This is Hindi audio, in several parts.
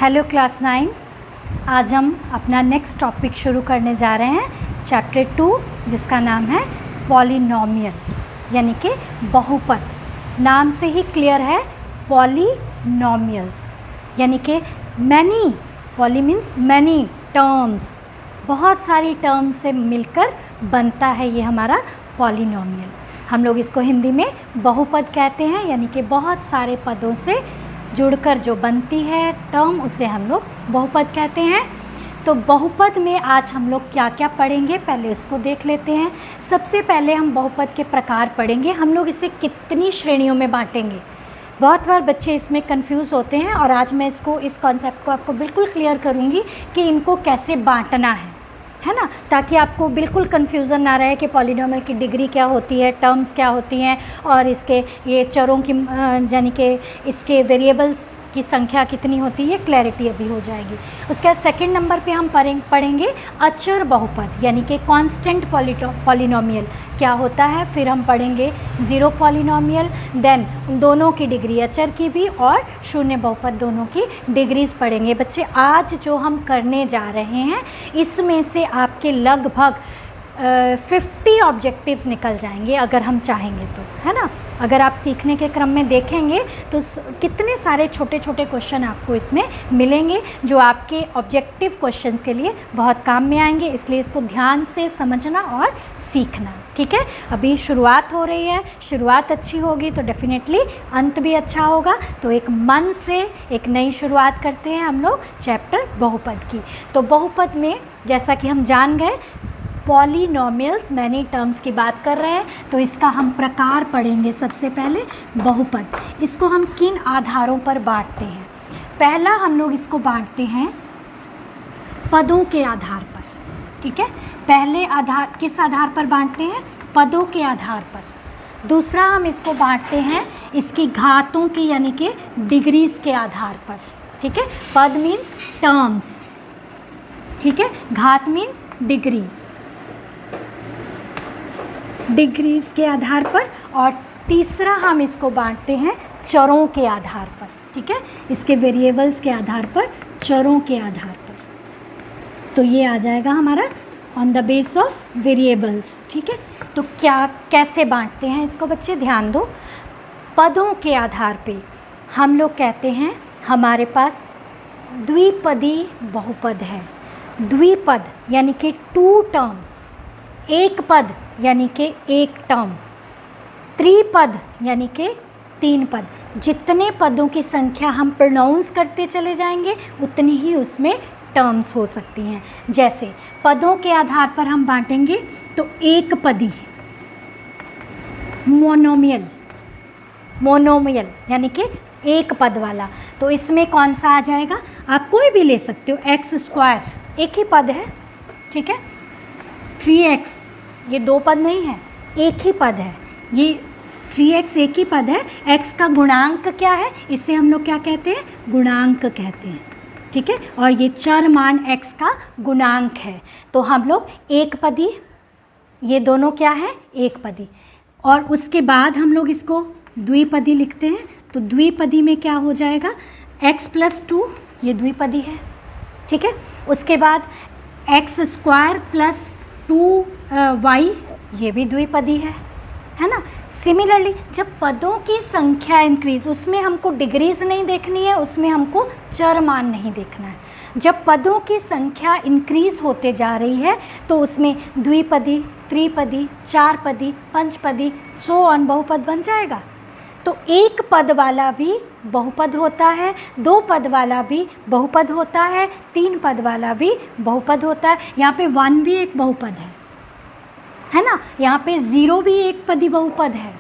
Hello class 9। आज हम अपना नेक्स्ट टॉपिक शुरू करने जा रहे हैं चैप्टर 2, जिसका नाम है पॉलिनोमियल यानी कि बहुपद। नाम से ही क्लियर है, पॉलिनोमियल्स यानी कि many, poly means many terms, बहुत सारी टर्म्स से मिलकर बनता है ये हमारा पॉलिनोमियल। हम लोग इसको हिंदी में बहुपद कहते हैं, यानी कि बहुत सारे पदों से जुड़कर जो बनती है टर्म उसे हम लोग बहुपद कहते हैं। तो बहुपद में आज हम लोग क्या क्या पढ़ेंगे, पहले इसको देख लेते हैं। सबसे पहले हम बहुपद के प्रकार पढ़ेंगे। हम लोग इसे कितनी श्रेणियों में बांटेंगे, बहुत बार बच्चे इसमें कंफ्यूज होते हैं, और आज मैं इस कॉन्सेप्ट को आपको बिल्कुल क्लियर करूँगी कि इनको कैसे बांटना है ना, ताकि आपको बिल्कुल कन्फ्यूज़न ना रहे कि पॉलिनोमियल की डिग्री क्या होती है, टर्म्स क्या होती हैं, और इसके ये चरों की यानी कि इसके वेरिएबल्स की संख्या कितनी होती है, क्लैरिटी अभी हो जाएगी। उसके बाद सेकंड नंबर पे हम पढ़ेंगे अचर बहुपद यानी कि कांस्टेंट पॉलिनोमियल क्या होता है। फिर हम पढ़ेंगे ज़ीरो पॉलिनोमियल, देन दोनों की डिग्री, अचर की भी और शून्य बहुपद दोनों की डिग्रीज़ पढ़ेंगे। बच्चे आज जो हम करने जा रहे हैं इसमें से आपके लगभग 50 ऑब्जेक्टिव्स निकल जाएंगे अगर हम चाहेंगे तो, है ना। अगर आप सीखने के क्रम में देखेंगे तो कितने सारे छोटे छोटे क्वेश्चन आपको इसमें मिलेंगे जो आपके ऑब्जेक्टिव क्वेश्चंस के लिए बहुत काम में आएंगे। इसलिए इसको ध्यान से समझना और सीखना, ठीक है। अभी शुरुआत हो रही है, शुरुआत अच्छी होगी तो डेफिनेटली अंत भी अच्छा होगा। तो एक मन से एक नई शुरुआत करते हैं हम लोग चैप्टर बहुपद की। तो बहुपद में जैसा कि हम जान गए, पॉलिनोमियल्स मैनी टर्म्स की बात कर रहे हैं, तो इसका हम प्रकार पढ़ेंगे। सबसे पहले बहुपद, इसको हम किन आधारों पर बांटते हैं। पहला हम लोग इसको बांटते हैं पदों के आधार पर, ठीक है। पहले आधार किस आधार पर बांटते हैं, पदों के आधार पर। दूसरा हम इसको बांटते हैं इसकी घातों की यानी कि डिग्रीज के आधार पर, ठीक है। पद मीन्स टर्म्स, ठीक है, घात मीन्स डिग्री, डिग्रीज के आधार पर। और तीसरा हम इसको बांटते हैं चरों के आधार पर, ठीक है, इसके वेरिएबल्स के आधार पर, चरों के आधार पर। तो ये आ जाएगा हमारा on the base of variables, ठीक है। तो क्या कैसे बांटते हैं इसको बच्चे ध्यान दो। पदों के आधार पे हम लोग कहते हैं हमारे पास द्विपदी बहुपद है। द्विपद यानी कि 2 टर्म्स, एक पद यानी कि एक टर्म, त्रिपद यानी कि 3 पद। जितने पदों की संख्या हम प्रोनाउंस करते चले जाएंगे उतनी ही उसमें टर्म्स हो सकती हैं। जैसे पदों के आधार पर हम बांटेंगे तो एक पदी, मोनोमियल, मोनोमियल यानी कि एक पद वाला, तो इसमें कौन सा आ जाएगा, आप कोई भी ले सकते हो। एक्स स्क्वायर एक ही पद है, ठीक है। 3x ये 2 पद नहीं है, एक ही पद है। ये 3x एक ही पद है। x का गुणांक क्या है, इसे हम लोग क्या कहते हैं, गुणांक कहते हैं, ठीक है। और ये चर मान x का गुणांक है। तो हम लोग एक पदी, ये दोनों क्या है, एक पदी। और उसके बाद हम लोग इसको द्विपदी लिखते हैं। तो द्विपदी में क्या हो जाएगा, x+2 ये द्विपदी है, ठीक है। उसके बाद x² + 2y ये भी द्विपदी है ना। सिमिलरली जब पदों की संख्या इंक्रीज, उसमें हमको डिग्रीज नहीं देखनी है, उसमें हमको चर मान नहीं देखना है। जब पदों की संख्या इंक्रीज होते जा रही है तो उसमें द्विपदी, त्रिपदी, 4 पदी, 5 पदी, सो ऑन बहुपद बन जाएगा। तो एक पद वाला भी बहुपद होता है, 2 पद वाला भी बहुपद होता है, 3 पद वाला भी बहुपद होता है। यहाँ पे 1 भी एक बहुपद है ना। यहाँ पे 0 भी एक पदी बहुपद है,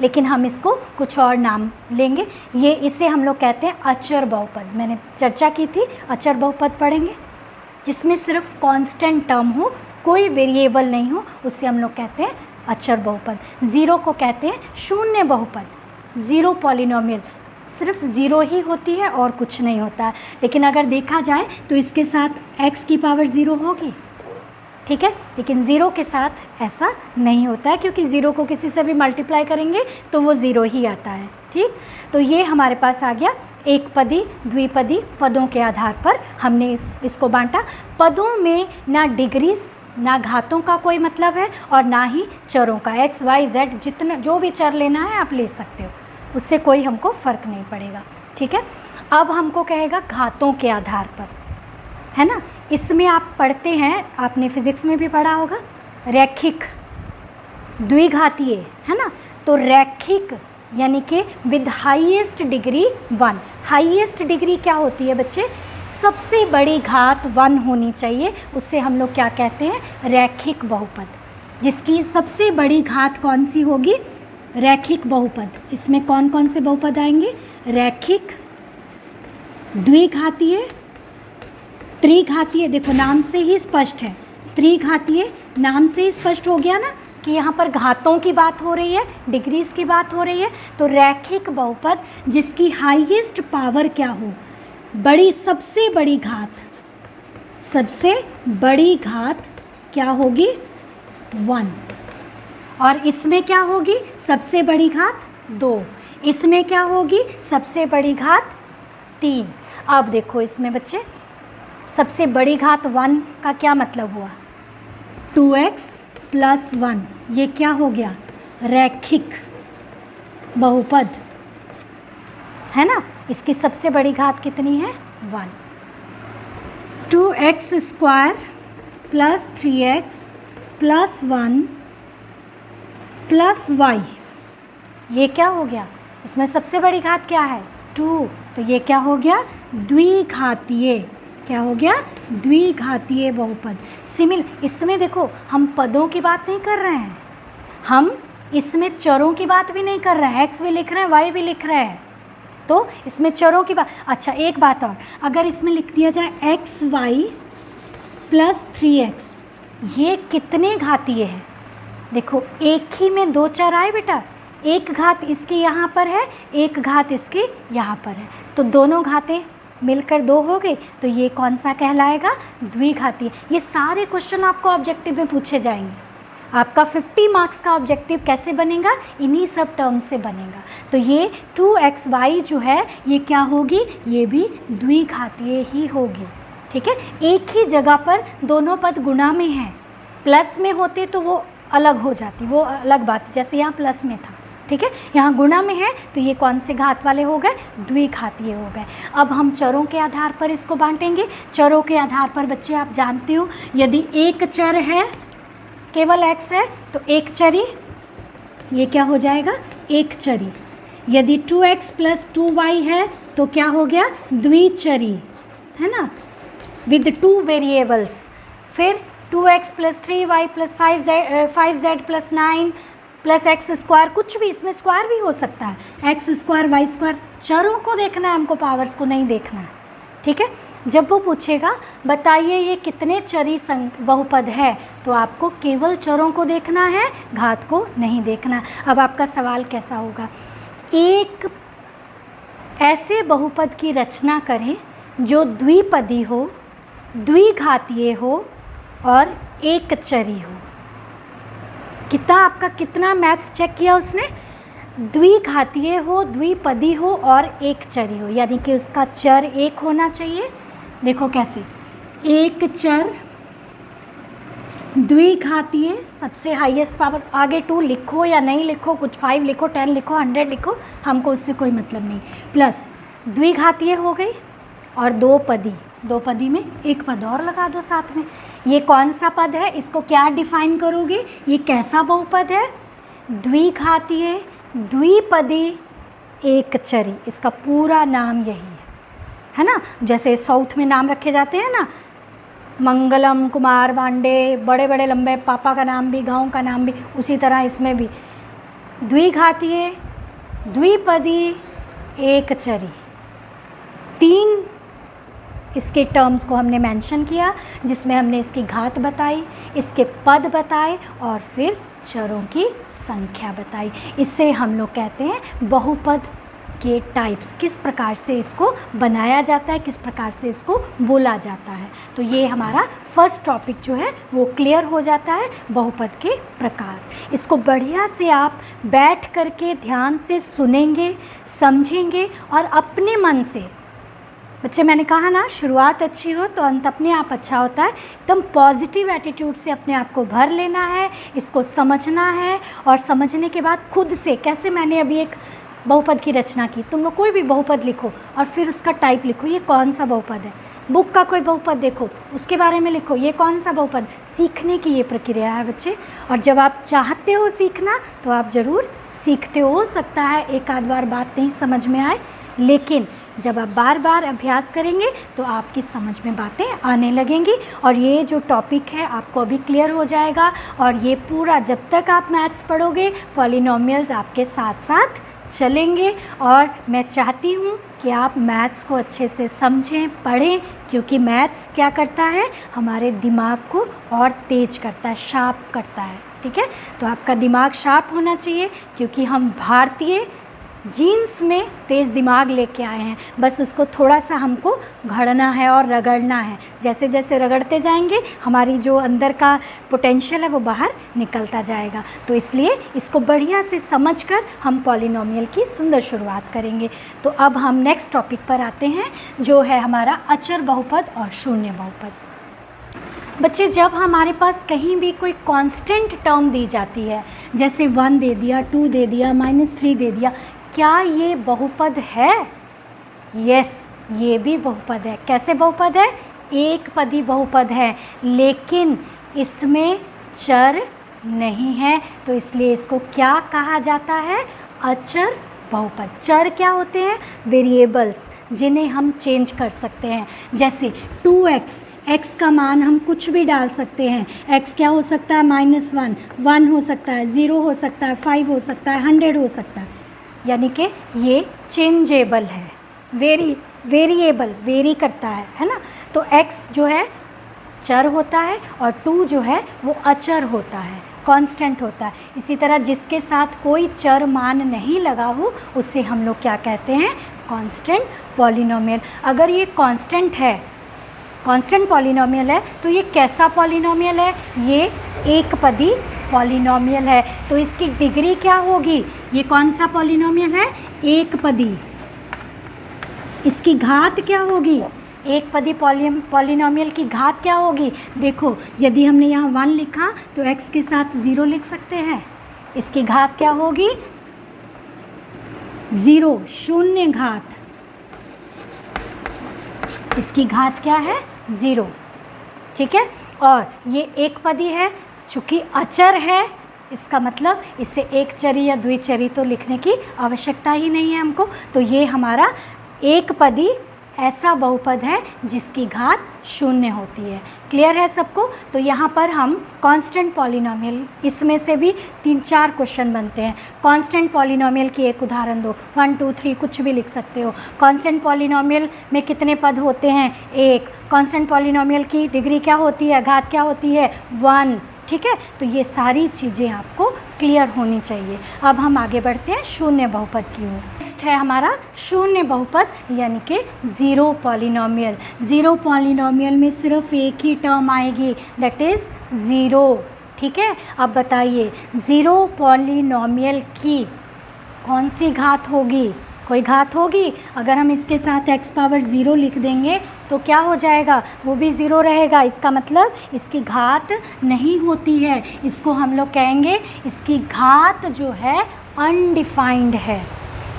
लेकिन हम इसको कुछ और नाम लेंगे। ये इसे हम लोग कहते हैं अचर बहुपद। मैंने चर्चा की थी, अचर बहुपद पढ़ेंगे जिसमें सिर्फ कांस्टेंट टर्म हो, कोई वेरिएबल नहीं हो, उससे हम लोग कहते हैं अचर बहुपद। 0 को कहते हैं शून्य बहुपद, 0 पॉलिनोमियल, सिर्फ 0 ही होती है और कुछ नहीं होता है। लेकिन अगर देखा जाए तो इसके साथ x की पावर 0 होगी, ठीक है। लेकिन ज़ीरो के साथ ऐसा नहीं होता है, क्योंकि ज़ीरो को किसी से भी मल्टीप्लाई करेंगे तो वो ज़ीरो ही आता है। ठीक, तो ये हमारे पास आ गया एक पदी द्विपदी पदों के आधार पर हमने इसको बांटा। पदों में ना डिग्रीज ना घातों का कोई मतलब है और ना ही चरों का। एक्स वाई जेड जितना जो भी चर लेना है आप ले सकते हो, उससे कोई हमको फ़र्क नहीं पड़ेगा। ठीक है, अब हमको कहेगा घातों के आधार पर, है ना। इसमें आप पढ़ते हैं, आपने फिज़िक्स में भी पढ़ा होगा, रैखिक द्विघातीय, है ना। तो रैखिक यानी कि with highest degree 1। Highest degree क्या होती है बच्चे? सबसे बड़ी घात 1 होनी चाहिए, उससे हम लोग क्या कहते हैं? रैखिक बहुपद। जिसकी सबसे बड़ी घात कौन सी होगी? रैखिक बहुपद। इसमें कौन कौन से बहुपद आएंगे? रैखिक, द्विघातीय, त्रिघातीय। देखो नाम से ही स्पष्ट है, त्रिघातीय नाम से ही स्पष्ट हो गया ना कि यहाँ पर घातों की बात हो रही है, डिग्रीज की बात हो रही है। तो रैखिक बहुपद जिसकी हाईएस्ट पावर क्या हो? बड़ी, सबसे बड़ी घात, सबसे बड़ी घात क्या होगी? 1। और इसमें क्या होगी? सबसे बड़ी घात 2। इसमें क्या होगी? सबसे बड़ी घात 3। अब देखो इसमें बच्चे, सबसे बड़ी घात 1 का क्या मतलब हुआ? 2x + 1। ये क्या हो गया? रैखिक बहुपद, है ना। इसकी सबसे बड़ी घात कितनी है? 1। 2x² + 3x + 1 + y। ये क्या हो गया? इसमें सबसे बड़ी घात क्या है? 2। तो ये क्या हो गया? द्विघातीय। क्या हो गया? द्विघातीय बहुपद। इसमें देखो हम पदों की बात नहीं कर रहे हैं, हम इसमें चरों की बात भी नहीं कर रहे हैं। एक्स भी लिख रहे हैं, वाई भी लिख रहे हैं, तो इसमें चरों की बात। अच्छा एक बात और, अगर इसमें लिख दिया जाए xy + 3x, ये कितने घातीय है? देखो एक ही में 2 चर आए बेटा, एक घात इसकी यहाँ पर है, एक घात इसकी यहाँ पर है, तो दोनों घातें मिलकर 2 हो गई। तो ये कौन सा कहलाएगा? द्विघातीय। ये सारे क्वेश्चन आपको ऑब्जेक्टिव में पूछे जाएंगे। आपका 50 मार्क्स का ऑब्जेक्टिव कैसे बनेगा? इन्हीं सब टर्म से बनेगा। तो ये 2xy जो है ये क्या होगी? ये भी द्विघातीय ही होगी। ठीक है, एक ही जगह पर दोनों पद गुणा में हैं, प्लस में होते तो वो अलग हो जाती, वो अलग बात, जैसे यहाँ प्लस में था। ठीक है, यहाँ गुणा में है तो ये कौन से घात वाले हो गए? द्विघातीय हो गए। अब हम चरों के आधार पर इसको बांटेंगे। चरों के आधार पर बच्चे आप जानते हो, यदि एक चर है, केवल x है, तो एक चरी, ये क्या हो जाएगा? एक चरी। यदि 2x + 2y है तो क्या हो गया? द्विचरी, है ना, विद 2 वेरिएबल्स। फिर 2x + 3y + 5z + 9 + x², कुछ भी, इसमें स्क्वायर भी हो सकता है, x² y²। चरों को देखना है हमको, पावर्स को नहीं देखना है। ठीक है, जब वो पूछेगा बताइए ये कितने चरी बहुपद है, तो आपको केवल चरों को देखना है, घात को नहीं देखना। अब आपका सवाल कैसा होगा? एक ऐसे बहुपद की रचना करें जो द्विपदी हो, द्विघातीय हो और एक चरी हो। कितना मैथ्स चेक किया उसने? द्विघातीय हो, द्विपदी हो और एक चरी हो, यानी कि उसका चर एक होना चाहिए। देखो कैसे, एक चर द्विघातीय, सबसे हाईएस्ट पावर, आगे 2 लिखो या नहीं लिखो, कुछ 5 लिखो, 10 लिखो, 100 लिखो, हमको उससे कोई मतलब नहीं, प्लस द्विघातीय हो गई और 2 पदी में एक पद और लगा दो साथ में। ये कौन सा पद है? इसको क्या डिफाइन करोगे? ये कैसा बहुपद है? द्विघातीय, द्विपदी, एक चरी। इसका पूरा नाम यही है ना। जैसे साउथ में नाम रखे जाते हैं ना, मंगलम कुमार पांडे, बड़े बड़े लंबे, पापा का नाम भी, गांव का नाम भी, उसी तरह इसमें भी द्विघातीय, द्विपदी, एक चरी, 3 इसके टर्म्स को हमने मेंशन किया, जिसमें हमने इसकी घात बताई, इसके पद बताए और फिर चरों की संख्या बताई। इससे हम लोग कहते हैं बहुपद के टाइप्स, किस प्रकार से इसको बनाया जाता है, किस प्रकार से इसको बोला जाता है। तो ये हमारा फर्स्ट टॉपिक जो है वो क्लियर हो जाता है, बहुपद के प्रकार। इसको बढ़िया से आप बैठ करके ध्यान से सुनेंगे, समझेंगे और अपने मन से, बच्चे मैंने कहा ना शुरुआत अच्छी हो तो अंत अपने आप अच्छा होता है। एकदम पॉजिटिव एटीट्यूड से अपने आप को भर लेना है, इसको समझना है और समझने के बाद खुद से, कैसे मैंने अभी एक बहुपद की रचना की, तुम लोग कोई भी बहुपद लिखो और फिर उसका टाइप लिखो, ये कौन सा बहुपद है। बुक का कोई बहुपद देखो, उसके बारे में लिखो, ये कौन सा बहुपद। सीखने की ये प्रक्रिया है बच्चे, और जब आप चाहते हो सीखना तो आप ज़रूर सीखते हो सकता है एक आध बार बात नहीं समझ में आए, लेकिन जब आप बार बार अभ्यास करेंगे तो आपकी समझ में बातें आने लगेंगी और ये जो टॉपिक है आपको अभी क्लियर हो जाएगा। और ये पूरा जब तक आप मैथ्स पढ़ोगे पॉलिनोमियल्स आपके साथ साथ चलेंगे। और मैं चाहती हूँ कि आप मैथ्स को अच्छे से समझें, पढ़ें, क्योंकि मैथ्स क्या करता है, हमारे दिमाग को और तेज करता है, शार्प करता है। ठीक है, तो आपका दिमाग शार्प होना चाहिए, क्योंकि हम भारतीय जीन्स में तेज़ दिमाग लेके आए हैं, बस उसको थोड़ा सा हमको घड़ना है और रगड़ना है। जैसे जैसे रगड़ते जाएंगे हमारी जो अंदर का पोटेंशियल है वो बाहर निकलता जाएगा। तो इसलिए इसको बढ़िया से समझकर हम पॉलिनोमियल की सुंदर शुरुआत करेंगे। तो अब हम नेक्स्ट टॉपिक पर आते हैं, जो है हमारा अचर बहुपद और शून्य बहुपद। बच्चे जब हमारे पास कहीं भी कोई कांस्टेंट टर्म दी जाती है, जैसे 1 दे दिया, 2 दे दिया, -3 दे दिया, क्या ये बहुपद है? यस, ये भी बहुपद है। कैसे बहुपद है? एक पदी बहुपद है, लेकिन इसमें चर नहीं है, तो इसलिए इसको क्या कहा जाता है? अचर बहुपद। चर क्या होते हैं? वेरिएबल्स, जिन्हें हम चेंज कर सकते हैं। जैसे 2x, x का मान हम कुछ भी डाल सकते हैं। x क्या हो सकता है? -1, 1 हो सकता है, 0 हो सकता है, 5 हो सकता है, 100 हो सकता है। यानी कि ये चेंजेबल है, वेरिएबल, वेरी करता है ना। तो x जो है चर होता है और 2 जो है वो अचर होता है, कांस्टेंट होता है। इसी तरह जिसके साथ कोई चर मान नहीं लगा हो उसे हम लोग क्या कहते हैं? Constant polynomial. अगर ये कांस्टेंट है, कांस्टेंट पॉलिनोमियल है, तो ये कैसा पॉलिनोमियल है? ये एक पदी पॉलिनोमियल है। तो इसकी डिग्री क्या होगी? ये कौन सा पॉलिनोमियल है? एक पदी। इसकी घात क्या होगी? एक पदी पॉलिनोमियल की घात क्या होगी? देखो, यदि हमने यहाँ 1 लिखा तो x के साथ 0 लिख सकते हैं। इसकी घात क्या होगी? 0, शून्य घात। इसकी घात क्या है? 0। ठीक है, और ये एक पदी है, चूँकि अचर है, इसका मतलब इसे एक चरी या द्विचरी तो लिखने की आवश्यकता ही नहीं है हमको। तो ये हमारा एक पदी ऐसा बहुपद है जिसकी घात 0 होती है। क्लियर है सबको? तो यहाँ पर हम कांस्टेंट पॉलिनोमियल, इसमें से भी 3-4 क्वेश्चन बनते हैं। कांस्टेंट पॉलिनोमियल की एक उदाहरण दो, 1 2 3 कुछ भी लिख सकते हो। कांस्टेंट पॉलिनोमियल में कितने पद होते हैं? 1। कांस्टेंट पॉलिनोमियल की डिग्री क्या होती है? घात क्या होती है? 1। ठीक है, तो ये सारी चीज़ें आपको क्लियर होनी चाहिए। अब हम आगे बढ़ते हैं शून्य बहुपद की ओर। नेक्स्ट है हमारा शून्य बहुपद, यानी कि ज़ीरो पॉलिनोमियल। ज़ीरो पॉलिनोमियल में सिर्फ एक ही टर्म आएगी, दैट इज़ ज़ीरो। ठीक है, अब बताइए ज़ीरो पॉलिनोमियल की कौन सी घात होगी? कोई घात होगी? अगर हम इसके साथ x पावर 0 लिख देंगे तो क्या हो जाएगा? वो भी 0 रहेगा। इसका मतलब इसकी घात नहीं होती है। इसको हम लोग कहेंगे इसकी घात जो है अनडिफाइंड है।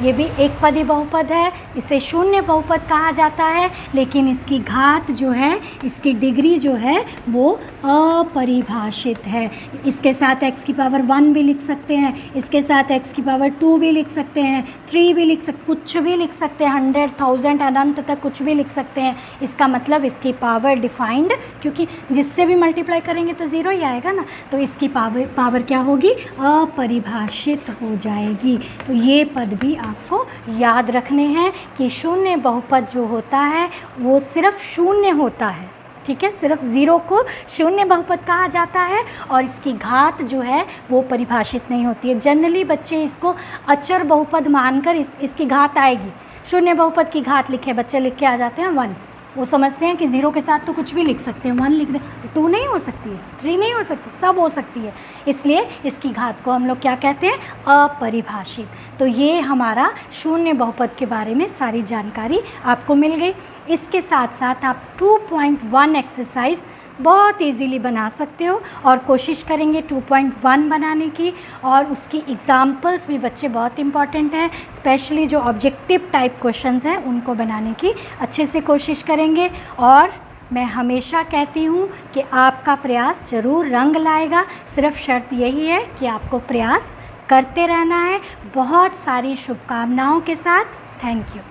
ये भी एक पदी बहुपद है, इसे शून्य बहुपद कहा जाता है, लेकिन इसकी घात जो है, इसकी डिग्री जो है वो अपरिभाषित है। इसके साथ x की पावर 1 भी लिख सकते हैं, इसके साथ x की पावर 2 भी लिख सकते हैं, 3 भी लिख सकते, कुछ भी लिख सकते हैं, 100, 1000 अनंत तक कुछ भी लिख सकते हैं। इसका मतलब इसकी पावर डिफाइंड, क्योंकि जिससे भी मल्टीप्लाई करेंगे तो 0 ही आएगा ना, तो इसकी पावर क्या होगी? अपरिभाषित हो जाएगी। तो ये पद भी आपको याद रखने हैं कि शून्य बहुपद जो होता है वो सिर्फ शून्य होता है, ठीक है, सिर्फ ज़ीरो को शून्य बहुपद कहा जाता है और इसकी घात जो है वो परिभाषित नहीं होती है। जनरली बच्चे इसको अचर बहुपद मानकर इसकी घात आएगी, शून्य बहुपद की घात लिखे बच्चे लिख के आ जाते हैं 1, वो समझते हैं कि ज़ीरो के साथ तो कुछ भी लिख सकते हैं, 1 लिख दें, 2 नहीं हो सकती है, 3 नहीं हो सकती, सब हो सकती है, इसलिए इसकी घात को हम लोग क्या कहते हैं, अपरिभाषित। तो ये हमारा शून्य बहुपद के बारे में सारी जानकारी आपको मिल गई। इसके साथ साथ आप 2.1 एक्सरसाइज बहुत इजीली बना सकते हो और कोशिश करेंगे 2.1 बनाने की, और उसकी एग्जाम्पल्स भी बच्चे बहुत इंपॉर्टेंट हैं, स्पेशली जो ऑब्जेक्टिव टाइप क्वेश्चंस हैं उनको बनाने की अच्छे से कोशिश करेंगे। और मैं हमेशा कहती हूँ कि आपका प्रयास ज़रूर रंग लाएगा, सिर्फ शर्त यही है कि आपको प्रयास करते रहना है। बहुत सारी शुभकामनाओं के साथ, थैंक यू।